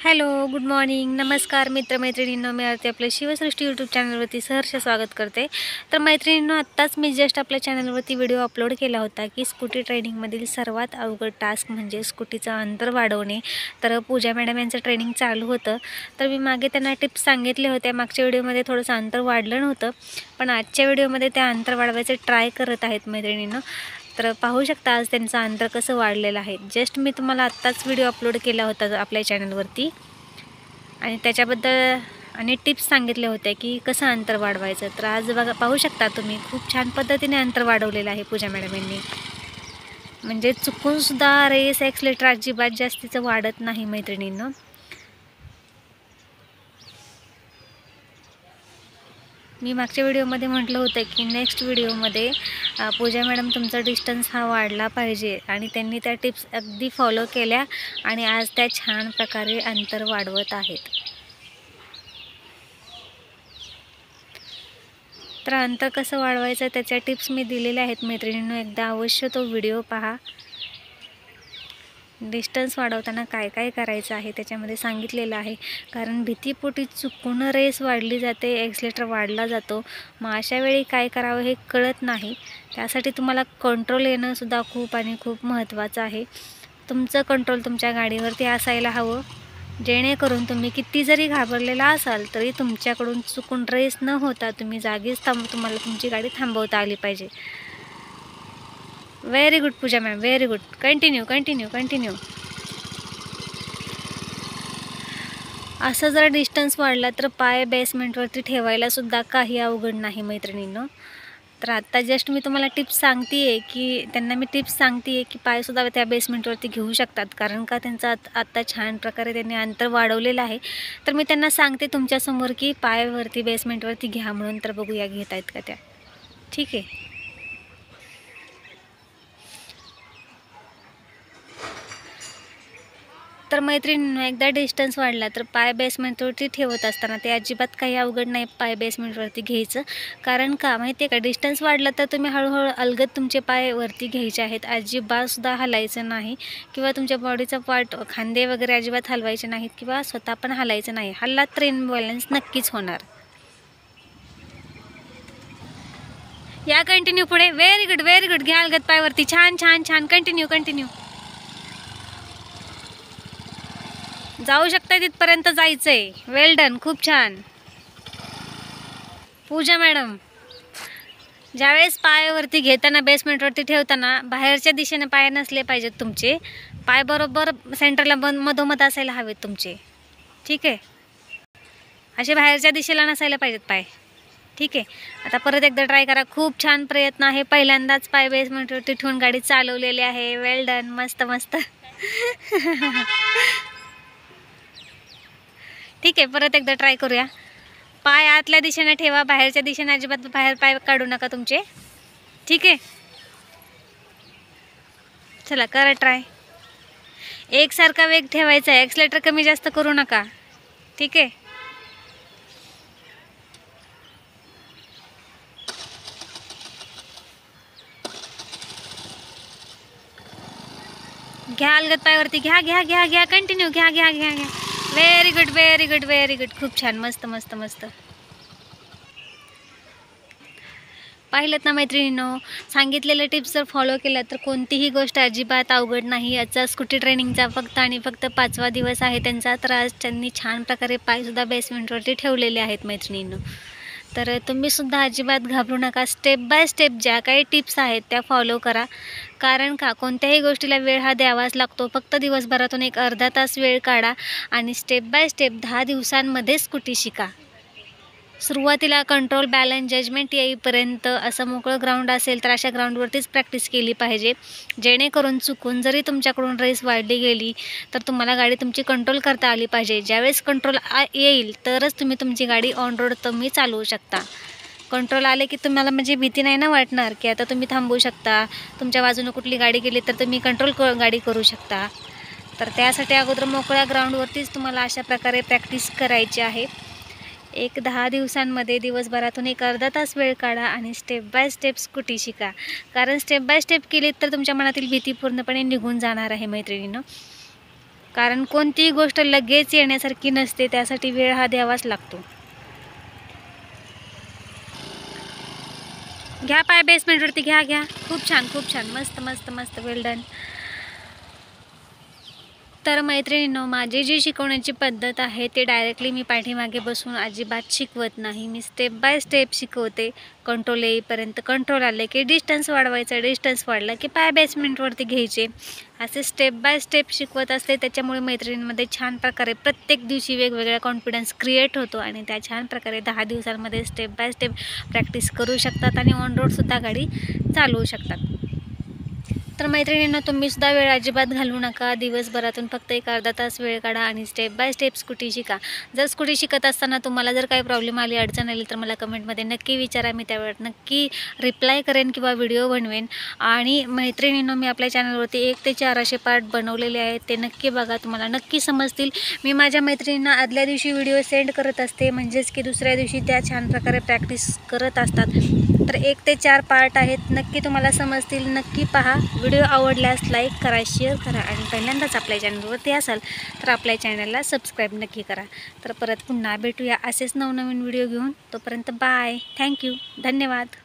Hello, good morning, नमस्कार मित्रमैत्रिणींनो. मी आरती आपल्या Shivsrushti YouTube चॅनलवरती सहर्ष स्वागत करते. तर मैत्रिणींनो, आत्ताच मी जस्ट आपल्या चॅनलवरती व्हिडिओ अपलोड केला होता की स्कूटी ट्रेनिंगमधील सर्वात अवघड टास्क म्हणजे स्कूटीचं अंतर वाढवणे. तर पूजा मॅडम यांचं ट्रेनिंग चालू होतं. तर मी मागे त्यांना टिप्स सांगितले होते. मागच्या व्हिडिओमध्ये थोडंसं अंतर वाढलं नव्हतं, पण आजच्या व्हिडिओमध्ये त्या अंतर वाढवायचे ट्राय करत आहेत मैत्रिणींनो. तर पाहू शकता आज त्यांचं अंतर कसं वाढलेलं आहे. जस्ट मी तुम्हाला आत्ताच व्हिडिओ अपलोड केला होता आपल्या चॅनलवरती आणि त्याच्याबद्दल आणि टिप्स सांगितले होते की कसं अंतर वाढवायचं. तर आज बघा, पाहू शकता तुम्ही, खूप छान पद्धतीने अंतर वाढवलेलं आहे पूजा मॅडम यांनी. म्हणजे चुकूनसुद्धा रेस ॲक्सिलेटर अजिबात जास्तीचं वाढत नाही मैत्रिणींनो. मी मागच्या व्हिडिओमध्ये म्हटलं होतं की नेक्स्ट व्हिडिओमध्ये पूजा मॅडम तुमचा डिस्टन्स हा वाढला पाहिजे, आणि त्यांनी त्या टिप्स अगदी फॉलो केल्या आणि आज त्या छान प्रकारे अंतर वाढवत आहेत. तर अंतर कसं वाढवायचं त्याच्या टिप्स मी दिलेल्या आहेत मैत्रिणींनो, एकदा अवश्य तो व्हिडिओ पहा. डिस्टन्स वाढवताना काय काय करायचं आहे त्याच्यामध्ये सांगितलेलं आहे. कारण भीतीपोटी चुकून रेस वाढली जाते, ॲक्सिलेटर वाढला जातो. मग अशा वेळी काय करावं हे कळत नाही. त्यासाठी तुम्हाला कंट्रोल येणंसुद्धा खूप आणि खूप महत्त्वाचं आहे. तुमचं कंट्रोल तुमच्या गाडीवरती असायला हवं, जेणेकरून तुम्ही किती जरी घाबरलेला असाल तरी तुमच्याकडून चुकून रेस न होता तुम्ही जागीच तुम्हाला तुमची गाडी थांबवता आली पाहिजे. Very good Pooja ma'am, very good. Continue continue continue. असं जर डिस्टन्स वाढला तर पाय बेसमेंटवरती ठेवायला सुद्धा काही अवघड नाही मैत्रिणींनो. तर आत्ता जस्ट मी तुम्हाला टिप्स सांगते आहे की त्यांना मी टिप्स सांगते आहे की पायसुद्धा त्या बेसमेंटवरती घेऊ शकतात. कारण का त्यांचं आत्ता छान प्रकारे त्यांनी अंतर वाढवलेलं आहे. तर मी त्यांना सांगते तुमच्यासमोर की पायावरती बेसमेंटवरती घ्या म्हणून. तर बघूया घेत आहेत का त्या. ठीक आहे. तर मैत्रिणींनो, एकदा डिस्टन्स वाढला तर पाय बेसमेंटवरती ठेवत असताना ते अजिबात काही अवघड नाही पाय बेसमेंटवरती घ्यायचं. कारण का माहिती आहे का, डिस्टन्स वाढला तर तुम्ही हळूहळू अलगद तुमचे पाय वरती घ्यायचे आहेत. अजिबातसुद्धा हलायचं नाही किंवा तुमच्या बॉडीचा पार्ट, खांदे वगैरे अजिबात हलवायचे नाहीत किंवा स्वतः पण हलायचं नाही. हल्लात तर इनबॅलन्स नक्कीच होणार. या कंटिन्यू पुढे. Very good, very good. घ्या अलगद पायवरती. छान छान छान. Continue continue. जाऊ शकता तिथपर्यंत जायचंय. वेल डन, खूप छान. पूजा मॅडम, ज्यावेळेस पायावरती घेताना बेसमेंटवरती ठेवताना बाहेरच्या दिशेने पाय नसले पाहिजेत तुमचे. पाय बरोबर सेंटरला मधोमध असायला हवेत तुमचे. ठीक आहे. असे बाहेरच्या दिशेला नसायला पाहिजेत पाय. ठीक आहे. आता परत एकदा ट्राय करा. खूप छान प्रयत्न आहे. पहिल्यांदाच पाय बेसमेंटवरती ठेवून गाडी चालवलेली आहे. वेल डन, मस्त मस्त. ठीक आहे, परत एकदा ट्राय करूया. पाय आतल्या दिशेने ठेवा, बाहेरच्या दिशेने अजिबात बाहेर पाय काढू नका तुमचे. ठीक आहे. चला करा ट्राय. एकसारखा वेग ठेवायचा आहे, ॲक्सिलेटर कमी जास्त करू नका. ठीक आहे. घ्या अलगद पायावरती. घ्या घ्या घ्या घ्या. कंटिन्यू. घ्या घ्या घ्या घ्या. Very good, very good, very good. खूप छान. मस्त मस्त मस्त. पाहिलं ना मैत्रिणींनो, सांगितलेले टिप्स जर फॉलो केल्या तर कोणतीही गोष्ट अजिबात अवघड नाही. याचा स्कूटी ट्रेनिंगचा फक्त आणि फक्त 5वा दिवस आहे त्यांचा. तर आज त्यांनी छान प्रकारे पायसुद्धा बेसमेंटवरती ठेवलेले आहेत मैत्रिणींनो. तर तुम्हीसुद्धा अजिबात घाबरू नका. स्टेप बाय स्टेप ज्या काही टिप्स आहेत त्या फॉलो करा. कारण का, कोणत्याही गोष्टीला वेळ हा द्यावाच लागतो. फक्त दिवसभरातून एक अर्धा तास वेळ काढा आणि स्टेप बाय स्टेप 10 दिवसांमध्ये स्कूटी शिका. सुरुवातीला कंट्रोल, बॅलन्स, जजमेंट येईपर्यंत असं मोकळं ग्राउंड असेल तर अशा ग्राउंडवरतीच प्रॅक्टिस केली पाहिजे. जेणेकरून चुकून जरी तुमच्याकडून रेस वाढली गेली तर तुम्हाला गाडी तुमची कंट्रोल करता आली पाहिजे. ज्यावेळेस कंट्रोल येईल तरच तुम्ही तुमची गाडी ऑन रोड तुम्ही चालवू शकता. कंट्रोल आले की तुम्हाला म्हणजे भीती नाही ना वाटणार की आता तुम्ही थांबवू शकता. तुमच्या बाजूने कुठली गाडी गेली तर तुम्ही कंट्रोल गाडी करू शकता. तर त्यासाठी अगोदर मोकळ्या ग्राउंडवरतीच तुम्हाला अशा प्रकारे प्रॅक्टिस करायची आहे. एक 10 दिवसांमध्ये दिवसभरातून एक अर्धा तास वेळ काढा आणि स्टेप बाय स्टेप स्कूटी शिका. कारण स्टेप बाय स्टेप केली तर तुमच्या मनातील भीती पूर्णपणे निघून जाणार आहे मैत्रिणींनो. कारण कोणतीही गोष्ट लगेच येण्यासारखी नसते, त्यासाठी वेळ हा द्यावाच लागतो. घ्या पाय बेसमेंटवरती, घ्या. खूप छान, मस्त मस्त मस्त, वेल डन. तर मैत्रिणींनो, माझी जी शिकवण्याची पद्धत आहे ते डायरेक्टली मी पाठीमागे बसून अजिबात शिकवत नाही. मी स्टेप बाय स्टेप शिकवते. कंट्रोल येईपर्यंत, कंट्रोल आले की डिस्टन्स वाढवायचं, डिस्टन्स वाढला की पाय बेसमेंटवरती घ्यायचे, असे स्टेप बाय स्टेप शिकवत असते. त्याच्यामुळे मैत्रिणींमध्ये छान प्रकारे प्रत्येक दिवशी वेगवेगळा कॉन्फिडन्स क्रिएट होतो आणि त्या छान प्रकारे 10 दिवसांमध्ये स्टेप बाय स्टेप प्रॅक्टिस करू शकतात आणि ऑन रोडसुद्धा गाडी चालवू शकतात. तर मैत्रिणींनो, तुम्हीसुद्धा वेळ अजिबात घालवू नका. दिवसभरातून फक्त एक अर्धा तास वेळ काढा आणि स्टेप बाय स्टेप स्कूटी शिका. जर स्कूटी शिकत असताना तुम्हाला जर काही प्रॉब्लेम आली, अडचण आली, तर मला कमेंटमध्ये नक्की विचारा. मी त्यावेळेस नक्की रिप्लाय करेन किंवा व्हिडिओ बनवेन. आणि मैत्रिणींनो, मी आपल्या चॅनलवरती 1 ते 4 असे पार्ट बनवलेले आहेत, ते नक्की बघा, तुम्हाला नक्की समजतील. मी माझ्या मैत्रिणींना आदल्या दिवशी व्हिडिओ सेंड करत असते, म्हणजेच की दुसऱ्या दिवशी त्या छान प्रकारे प्रॅक्टिस करत असतात. तर 1 ते 4 पार्ट आहेत, नक्की तुम्हाला समजतील. नक्की पहा. व्हिडिओ आवडल्यास लाईक करा, शेअर करा आणि पहिल्यांदाच आपल्या चॅनलवरती असाल तर आपल्या चॅनलला सबस्क्राईब नक्की करा. तर परत पुन्हा भेटूया असेच नवनवीन व्हिडिओ घेऊन. तोपर्यंत बाय. थँक्यू. धन्यवाद.